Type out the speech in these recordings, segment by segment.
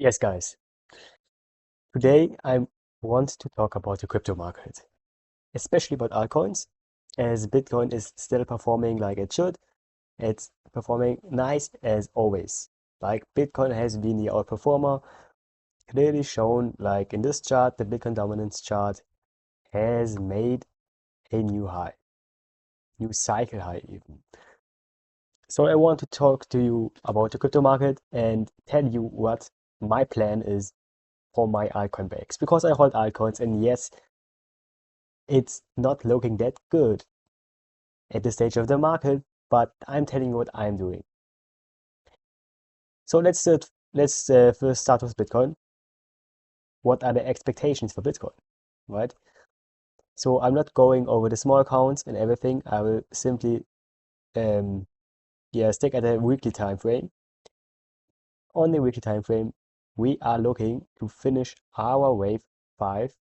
Yes, guys. Today I want to talk about the crypto market, especially about altcoins, as Bitcoin is still performing like it should. It's performing nice as always. Like Bitcoin has been the outperformer, clearly shown like in this chart, the Bitcoin dominance chart has made a new high, new cycle high even. So I want to talk to you about the crypto market and tell you what my plan is for my altcoin bags because I hold altcoins and yes, it's not looking that good at this stage of the market, but I'm telling you what I'm doing. So let's first start with Bitcoin. What are the expectations for Bitcoin, right? So I'm not going over the small accounts and everything. I will simply um, stick at a weekly time frame. On the weekly time frame, we are looking to finish our wave 5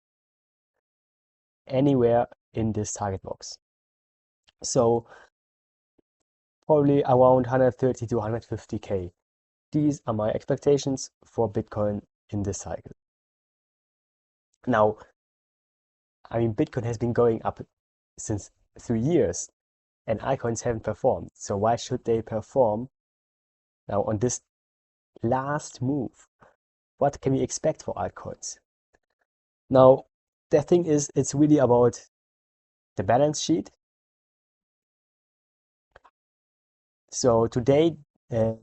anywhere in this target box. So probably around 130 to 150K. These are my expectations for Bitcoin in this cycle. Now, I mean, Bitcoin has been going up since 3 years and altcoins haven't performed. So why should they perform now on this last move? What can we expect for altcoins? Now, the thing is, it's really about the balance sheet. So today, uh,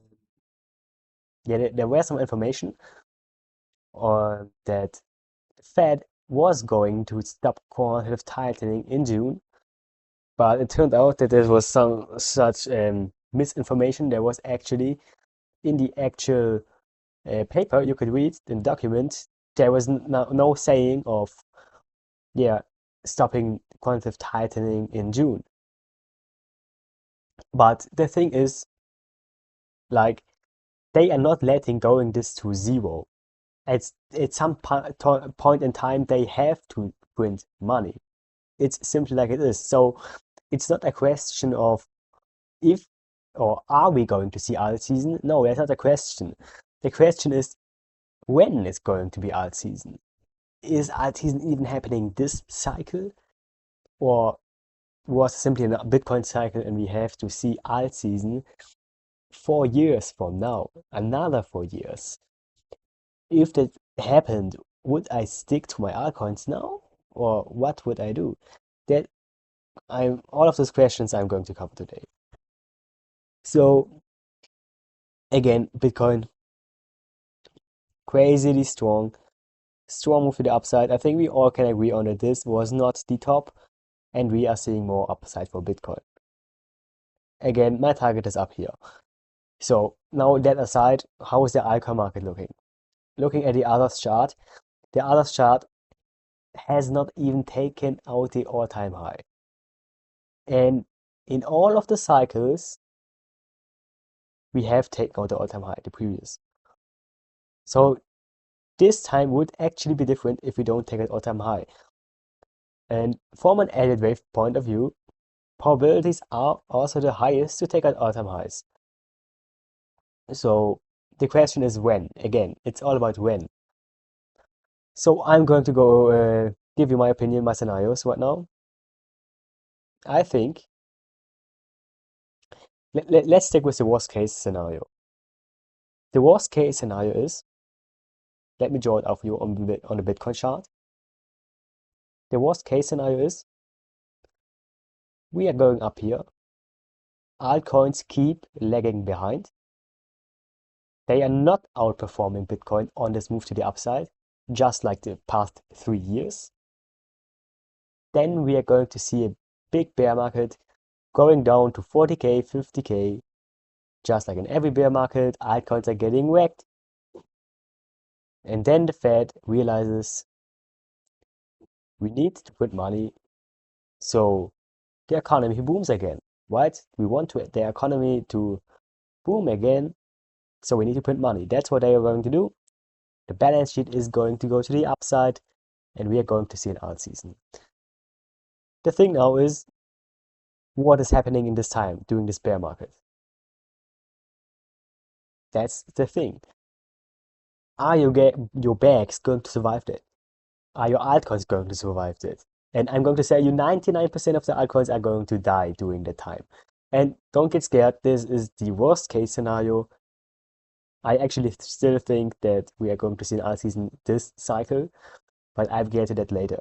there were some information on that the Fed was going to stop quantitative tightening in June, but it turned out that there was some such misinformation. There was actually in the actual paper you could read in the document, there was no saying of yeah stopping quantitative tightening in June. But the thing is, like, they are not letting going this to zero. At some point in time, they have to print money. It's simply like it is. So it's not a question of if or are we going to see alt season? No, that's not a question. The question is when is going to be alt season? Is alt season even happening this cycle? Or was it simply a Bitcoin cycle and we have to see alt season 4 years from now, another 4 years? If that happened, would I stick to my altcoins now? Or what would I do? That I'm all of those questions I'm going to cover today. So again, Bitcoin crazily strong move to the upside. I think we all can agree on that this was not the top, and we are seeing more upside for Bitcoin. Again, my target is up here. So now that aside, how is the altcoin market looking? Looking at the others chart has not even taken out the all-time high. And in all of the cycles, we have taken out the all-time high, the previous. So this time would actually be different if we don't take an all-time high. And from an added wave point of view, probabilities are also the highest to take out all-time highs. So the question is when. Again, it's all about when. So I'm going to go give you my opinion, my scenarios right now. I think let's stick with the worst case scenario. The worst case scenario is, let me draw it out for you on the Bitcoin chart. The worst case scenario is we are going up here. Altcoins keep lagging behind. They are not outperforming Bitcoin on this move to the upside, just like the past 3 years. Then we are going to see a big bear market going down to 40K, 50K. Just like in every bear market, altcoins are getting whacked. And then the Fed realizes we need to print money so the economy booms again, right? We want the economy to boom again, so we need to print money. That's what they are going to do. The balance sheet is going to go to the upside, and we are going to see an alt season. The thing now is, what is happening in this time during this bear market? That's the thing. Are your bags going to survive that? Are your altcoins going to survive that? And I'm going to tell you 99% of the altcoins are going to die during that time. And don't get scared, this is the worst case scenario. I actually still think that we are going to see an alt season this cycle, but I'll get to that later.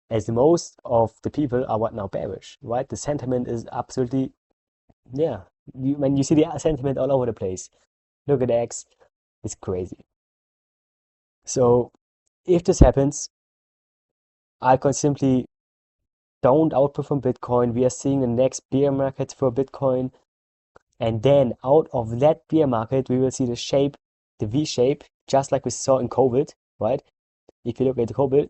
As most of the people are what now bearish, right? The sentiment is absolutely, yeah. When you see the sentiment all over the place, look at X, it's crazy. So if this happens, altcoins simply don't outperform Bitcoin. We are seeing the next bear market for Bitcoin. And then out of that bear market, we will see the shape, the V shape, just like we saw in COVID, right? If you look at the COVID,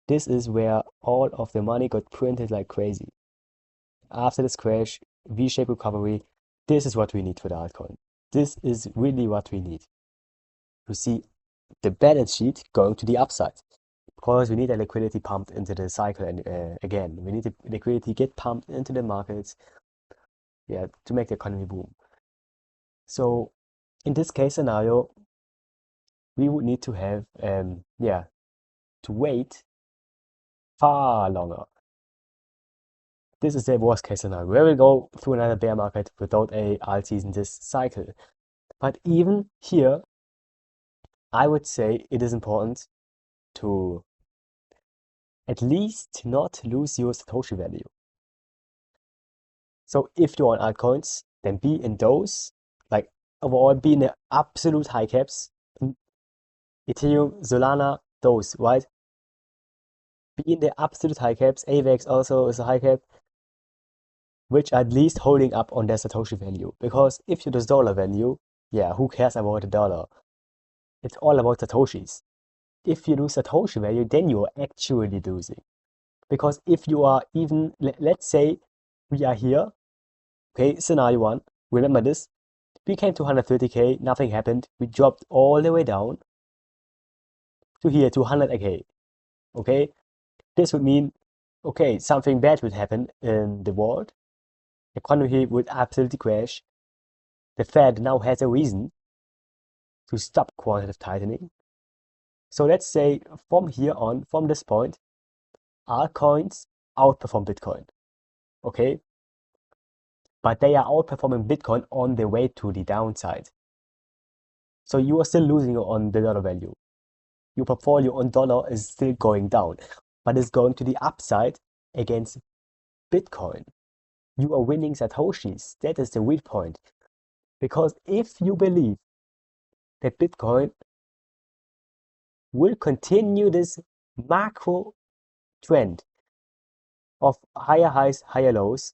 this is where all of the money got printed like crazy. After this crash, V-shaped recovery, this is what we need for the altcoin. This is really what we need to see the balance sheet going to the upside. Because we need a liquidity pumped into the cycle, and again, we need the liquidity get pumped into the markets, yeah, to make the economy boom. So in this case scenario, we would need to have, yeah, to wait far longer. This is the worst case scenario. We will go through another bear market without a alt season this cycle. But even here, I would say it is important to at least not lose your Satoshi value. So if you're on altcoins, then be in those, like overall be in the absolute high caps. Ethereum, Solana, those, right? Be in the absolute high caps. AVAX also is a high cap, which are at least holding up on their Satoshi value. Because if you lose dollar value, yeah, who cares about the dollar? It's all about Satoshis. If you lose Satoshi value, then you are actually losing. Because if you are even, let's say we are here, okay, scenario one, remember this, we came to 130k, nothing happened, we dropped all the way down to here, to 100k, okay? This would mean, okay, something bad would happen in the world, the economy would absolutely crash, the Fed now has a reason to stop quantitative tightening. So let's say from here on, from this point, altcoins outperform Bitcoin, okay? But they are outperforming Bitcoin on the way to the downside. So you are still losing on the dollar value. Your portfolio on dollar is still going down, but it's going to the upside against Bitcoin. You are winning Satoshis. That is the weak point. Because if you believe that Bitcoin will continue this macro trend of higher highs, higher lows,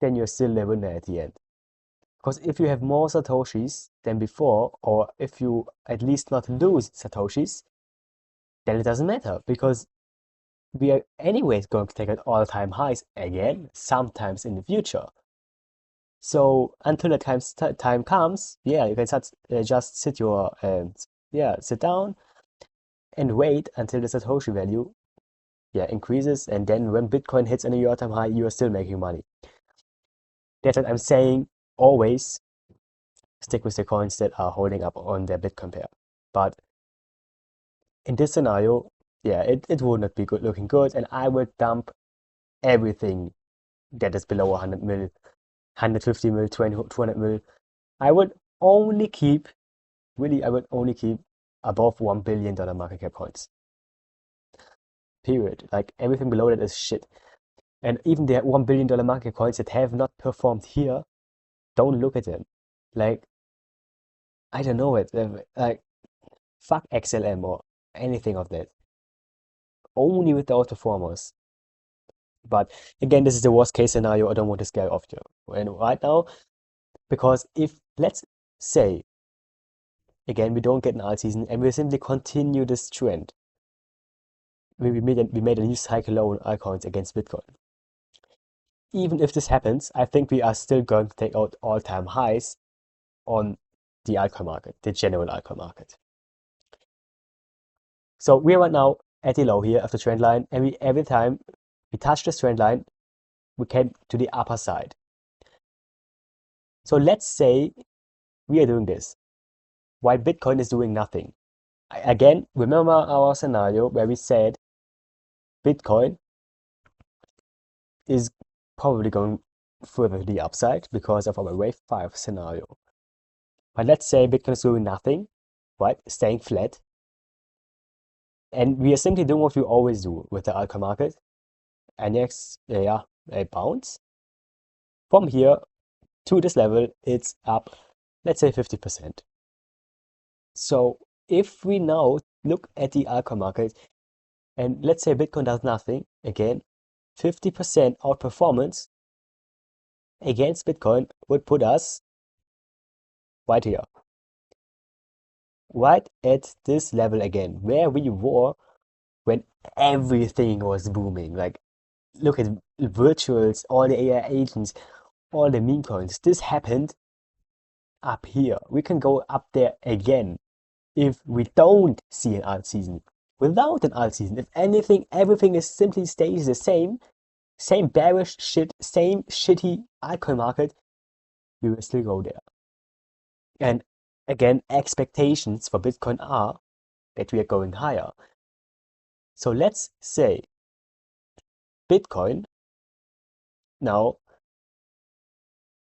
then you're still the winner at the end. Because if you have more Satoshis than before, or if you at least not lose Satoshis, then it doesn't matter because we are anyways going to take out all-time highs again, sometimes in the future. So until the time comes, yeah, you can just sit down and wait until the Satoshi value, yeah, increases, and then when Bitcoin hits a new all-time high, you are still making money. That's what I'm saying. Always stick with the coins that are holding up on their Bitcoin pair. But in this scenario, yeah, it would not be good looking good, and I would dump everything that is below 100 mil, 150 mil, 200 mil. I would only keep, really, I would only keep above $1 billion market cap coins. Period. Like everything below that is shit. And even the $1 billion market coins that have not performed here, don't look at them. Like, I don't know it. Like, fuck XLM or anything of that. Only with the outperformers. But again, this is the worst case scenario. I don't want to scare off you. And right now, because if, let's say, again, we don't get an alt season and we simply continue this trend, we made a new cycle low on altcoins against Bitcoin. Even if this happens, I think we are still going to take out all-time highs on the altcoin market, the general altcoin market. So we are right now at the low here of the trend line, and every time we touch this trend line, we came to the upper side. So let's say we are doing this. while Bitcoin is doing nothing. Again, remember our scenario where we said Bitcoin is probably going further to the upside because of our wave 5 scenario. But let's say Bitcoin is doing nothing, right? Staying flat. And we are simply doing what we always do with the altcoin market. And next, a bounce. From here to this level, it's up, let's say 50%. So if we now look at the altcoin market and let's say Bitcoin does nothing, again, 50% outperformance against Bitcoin would put us right here, right at this level again, where we were when everything was booming. Like, look at virtuals, all the AI agents, all the meme coins. This happened up here. We can go up there again if we don't see an alt season. Without an alt season, if anything, everything is simply stays the same bearish shit, same shitty altcoin market, we will still go there. And again, expectations for Bitcoin are that we are going higher. So let's say Bitcoin now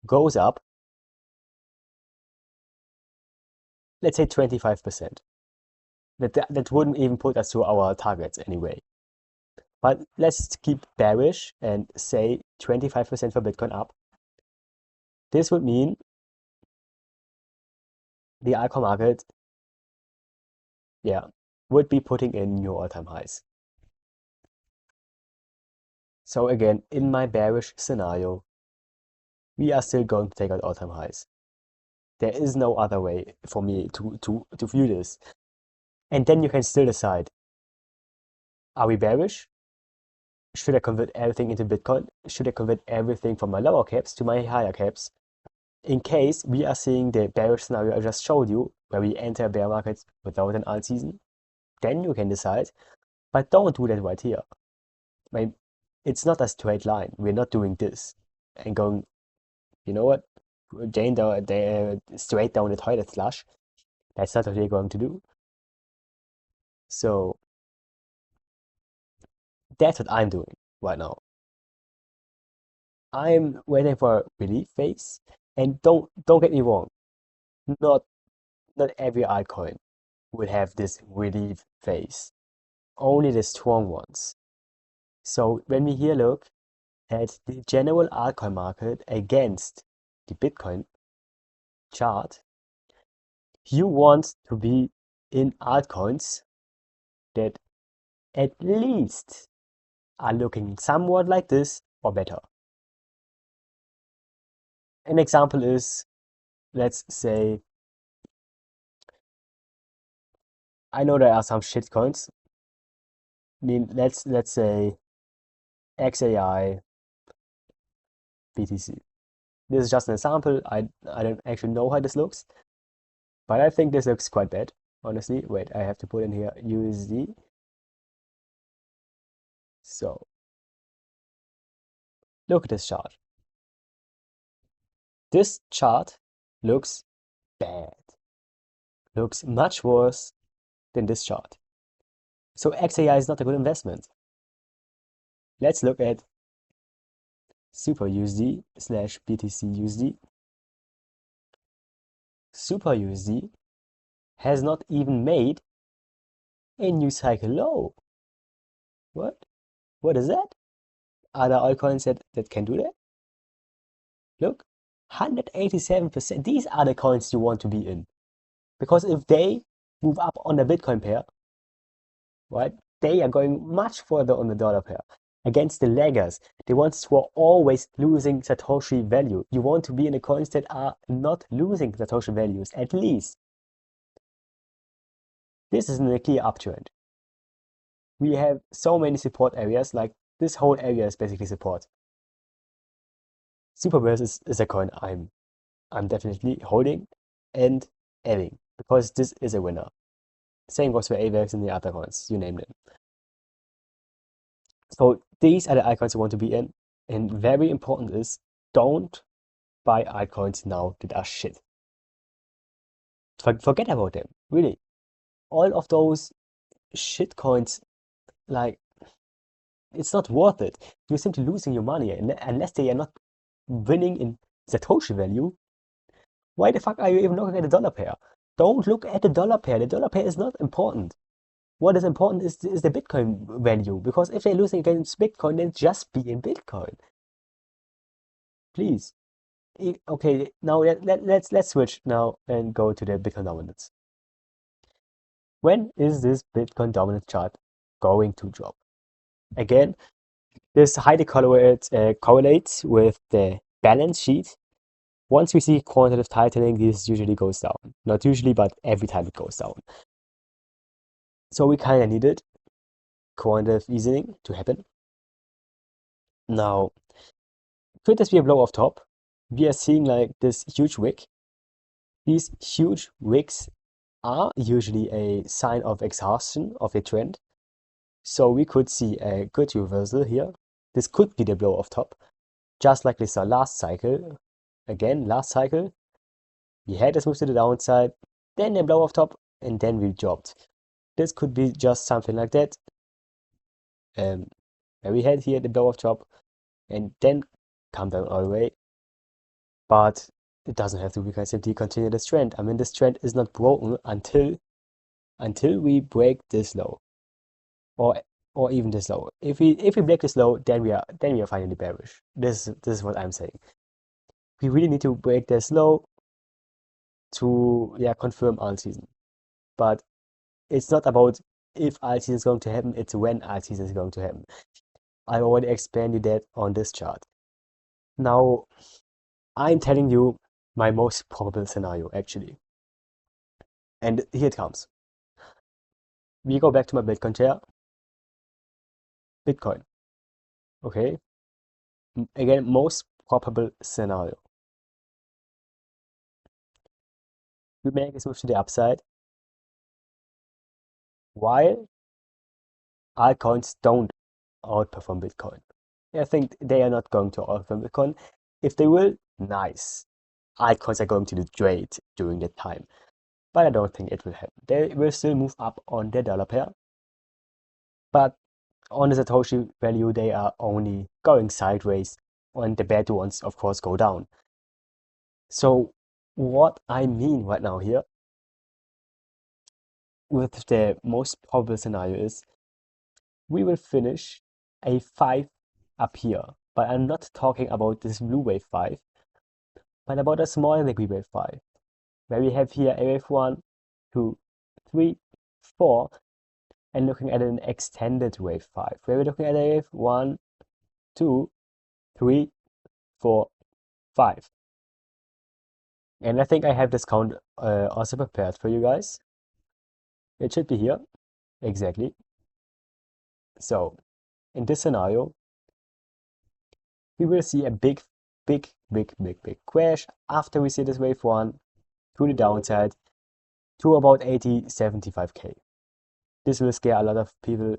goes up, let's say 25%. That wouldn't even put us to our targets anyway. But let's keep bearish and say 25% for Bitcoin up. This would mean the altcoin market, would be putting in new all-time highs. So again, in my bearish scenario, we are still going to take out all-time highs. There is no other way for me to view this. And then you can still decide, are we bearish? Should I convert everything into Bitcoin? Should I convert everything from my lower caps to my higher caps? In case we are seeing the bearish scenario I just showed you, where we enter a bear market without an alt season, then you can decide, but don't do that right here. It's not a straight line. We're not doing this and going, you know what, Jane, straight down the toilet flush. That's not what we're going to do. So that's what I'm doing right now. I'm waiting for a relief phase, and don't get me wrong, not every altcoin will have this relief phase. Only the strong ones. So when we here look at the general altcoin market against the Bitcoin chart, you want to be in altcoins that at least are looking somewhat like this or better. An example is, let's say, I know there are some shit coins. I mean, let's say XAI BTC. This is just an example. I don't actually know how this looks, but I think this looks quite bad, honestly. Wait, I have to put in here USD. So look at this chart. This chart looks bad. Looks much worse than this chart. So XAI is not a good investment. Let's look at Super USD / BTC USD. Super USD has not even made a new cycle low. What? What is that? Are there altcoins that can do that? Look, 187%. These are the coins you want to be in. Because if they move up on the Bitcoin pair, right, they are going much further on the dollar pair. Against the laggers, the ones who are always losing Satoshi value. You want to be in the coins that are not losing Satoshi values, at least. This is in a clear uptrend. We have so many support areas, like this whole area is basically support. Superverse is a coin I'm definitely holding and adding because this is a winner. Same goes for AVAX and the other coins, you name them. So these are the altcoins you want to be in. And very important is don't buy altcoins now that are shit. Forget about them. Really, all of those shit coins, like it's not worth it. You're simply losing your money unless they are not winning in Satoshi value. Why the fuck are you even looking at the dollar pair? Don't look at the dollar pair. The dollar pair is not important. What is important is the Bitcoin value. Because if they're losing against Bitcoin, then just be in Bitcoin. Please. Okay, now let's switch now and go to the Bitcoin dominance. When is this Bitcoin dominance chart going to drop? Again, this highly correlates with the balance sheet. Once we see quantitative tightening, this usually goes down. Not usually, but every time it goes down. So we kind of needed quantitative easing to happen. Now, could this be a blow off top? We are seeing like this huge wick. These huge wicks are usually a sign of exhaustion of a trend. So we could see a good reversal here. This could be the blow off top, just like we saw last cycle. Again, last cycle, we had this move to the downside, then a blow off top, and then we dropped. This could be just something like that. Where we had here the blow off top, and then come down all the way. But it doesn't have to. We can simply continue this trend. I mean, this trend is not broken until we break this low, or even this low. If we break this low, then we are finally bearish. This is what I'm saying. We really need to break this low to confirm alt season. But it's not about if alt season is going to happen, it's when alt season is going to happen. I already explained you that on this chart. Now I'm telling you my most probable scenario actually. And here it comes. We go back to my Bitcoin chair. Bitcoin. Okay. Again, most probable scenario. We make this move to the upside. While altcoins don't outperform Bitcoin. I think they are not going to outperform Bitcoin. If they will, nice. Altcoins are going to do great during that time. But I don't think it will happen. They will still move up on the dollar pair. But on the Satoshi value, they are only going sideways. And the bad ones, of course, go down. So what I mean right now here with the most probable scenario is we will finish a 5 up here. But I'm not talking about this blue wave 5, but about a smaller degree wave 5, where we have here a wave 1, 2, 3, 4, and looking at an extended wave 5, where we're looking at a wave 1, 2, 3, 4, 5. And I think I have this count also prepared for you guys. It should be here. Exactly. So in this scenario, we will see a big crash after we see this wave 1 to the downside to about 75k. This will scare a lot of people,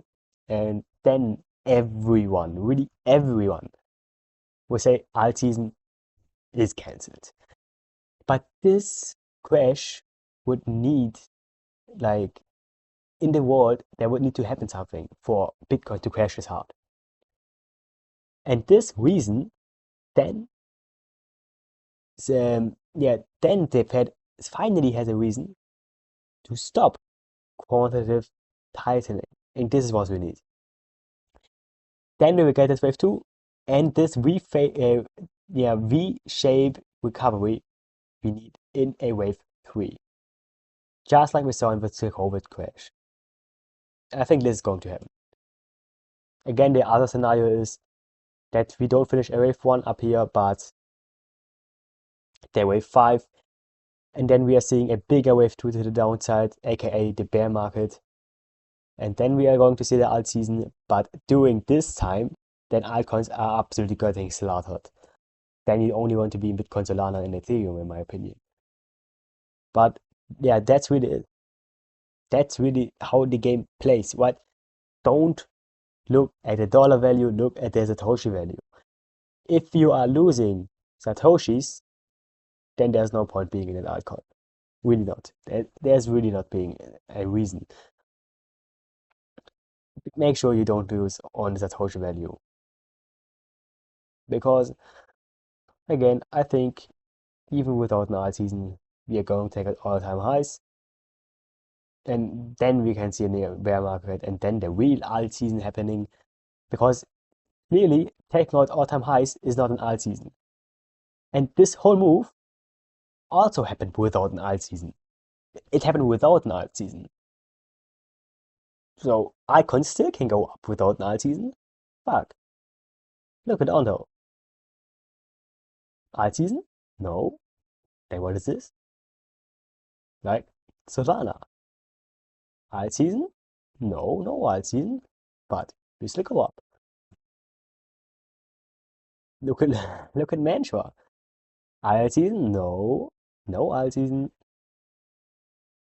and then everyone, really everyone, will say alt season is cancelled. But this crash would need, like, in the world, there would need to happen something for Bitcoin to crash this hard. And this reason, then the Fed finally has a reason to stop quantitative tightening. And this is what we need. Then we will get this wave 2 and this V-shape recovery we need in a wave 3. Just like we saw in the COVID crash. I think this is going to happen. Again, the other scenario is that we don't finish a wave 1 up here, but the wave 5, and then we are seeing a bigger wave 2 to the downside, aka the bear market. And then we are going to see the alt season, but during this time, then altcoins are absolutely getting slaughtered. Then you only want to be in Bitcoin, Solana, and Ethereum, in my opinion. But yeah, that's really it. That's really how the game plays. What? Don't look at the dollar value, look at the Satoshi value. If you are losing Satoshis, then there's no point being in an altcoin. Really not. There's really not being a reason. Make sure you don't lose on the social value. Because, again, I think even without an alt season, we are going to take out all-time highs. And then we can see a bear market and then the real alt season happening. Because clearly, taking out all-time highs is not an alt season. And this whole move also happened without an alt season. It happened without an alt season. So icons still can go up without an alt season. Fuck. Look at Ondo. Alt season? No. Then what is this? Like Solana. Alt season? No, no alt season. But we still go up. Look at look at Mantra. Alt season? No. No alt season.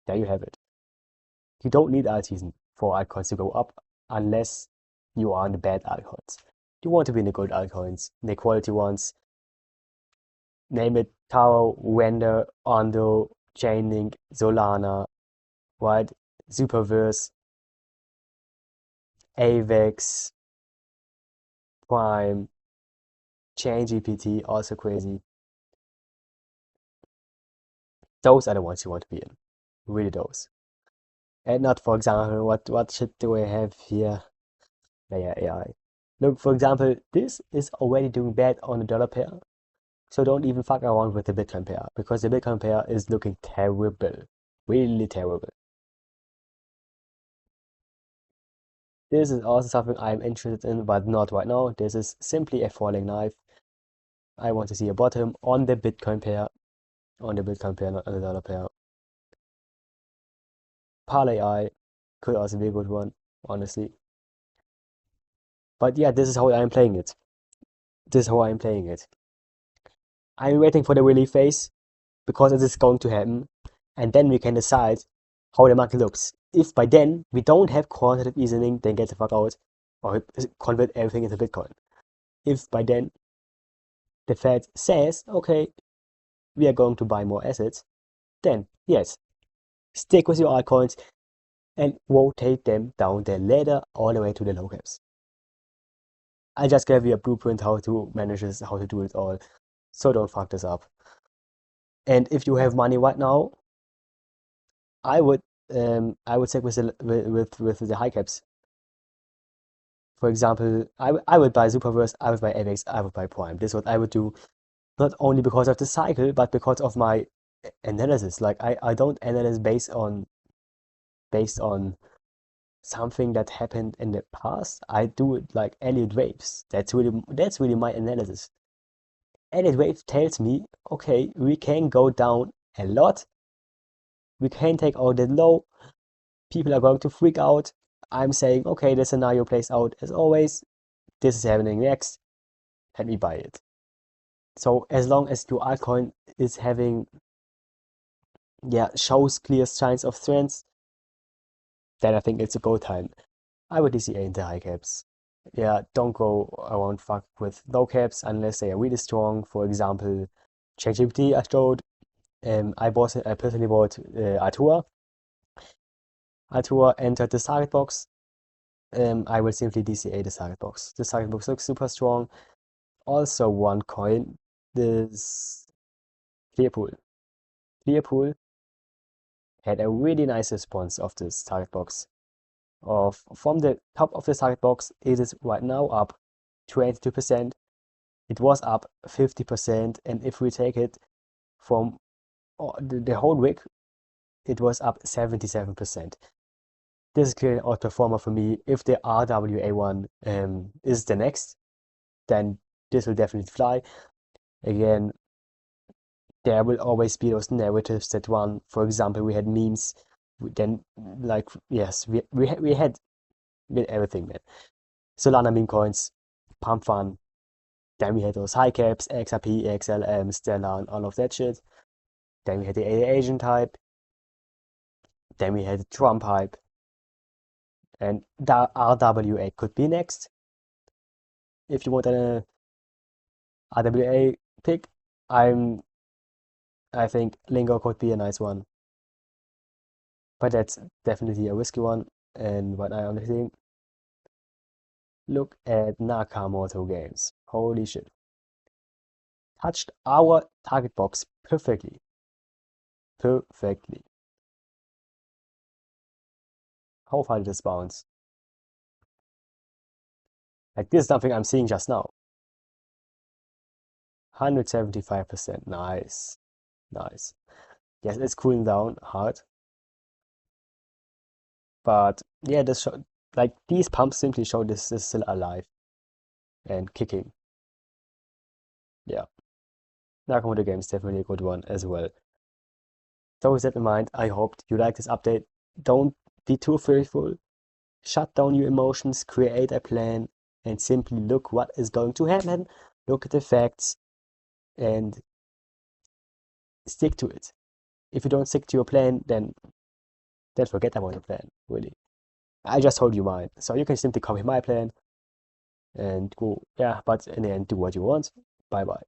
There you have it. You don't need alt season for altcoins to go up unless you are in the bad altcoins. You want to be in the good altcoins, the quality ones. Name it Taro, Render, Ondo, Chainlink, Solana, right? Superverse, AVEX, Prime, ChainGPT, also crazy. Those are the ones you want to be in. Really those. And not, for example, what shit do I have here? Layer AI. Look, for example, this is already doing bad on the dollar pair. So don't even fuck around with the Bitcoin pair because the Bitcoin pair is looking terrible. Really terrible. This is also something I'm interested in, but not right now. This is simply a falling knife. I want to see a bottom on the Bitcoin pair. On the Bitcoin pair, not on the dollar pair. Parlay I could also be a good one, honestly. But yeah, this is how I'm playing it. This is how I'm playing it. I'm waiting for the relief phase because it is going to happen, and then we can decide how the market looks. If by then we don't have quantitative easing, then get the fuck out or convert everything into Bitcoin. If by then the Fed says, okay, we are going to buy more assets, then yes, stick with your altcoins and rotate them down the ladder all the way to the low caps. I just gave you a blueprint how to manage this, how to do it all, so don't fuck this up. And if you have money right now, I would stick with the high caps. For example, I would buy Superverse, I would buy AVEX, I would buy Prime. This is what I would do, not only because of the cycle, but because of my analysis. Like I don't analyze based on something that happened in the past. I do it like Elliott waves. That's really my analysis. Elliott wave tells me, okay, we can go down a lot. We can take out the low. People are going to freak out. I'm saying, okay, the scenario plays out as always. This is happening next. Let me buy it. So as long as your altcoin is having, shows clear signs of strength, then I think it's a go time. I would DCA into high caps. Yeah, don't go around fuck with low caps unless they are really strong. For example, ChatGPT I showed. I personally bought Artua. Artua entered the target box. I will simply DCA the target box. The target box looks super strong. Also, one coin, this Clearpool. Clearpool had a really nice response of this target box. From the top of the target box, it is right now up 22%. It was up 50%, and if we take it from the whole week, it was up 77%. This is clearly an outperformer for me. If the RWA one is the next, then this will definitely fly. Again, there will always be those narratives that run. For example, we had memes. Then, like, yes, we had everything, man. Solana meme coins, pump fun. Then we had those high caps, XRP, XLM, Stellar, and all of that shit. Then we had the Asian type. Then we had the Trump hype. And the RWA could be next. If you want an RWA pick, I think Lingo could be a nice one. but that's definitely a risky one. And what I only think, look at Nakamoto Games. Holy shit. Touched our target box perfectly. Perfectly. How far did this bounce? Like this is something I'm seeing just now. 175%. Nice. Nice. Yes, it's cooling down hard. But yeah, this show, like these pumps simply show this is still alive and kicking. Yeah. Nakamoto Game is definitely a good one as well. So with that in mind, I hope you like this update. Don't be too fearful. Shut down your emotions, create a plan, and simply look what is going to happen. Look at the facts and stick to it. If you don't stick to your plan, then forget about the plan, really. I just told you mine. So you can simply copy my plan and go, yeah, but in the end, do what you want. Bye bye.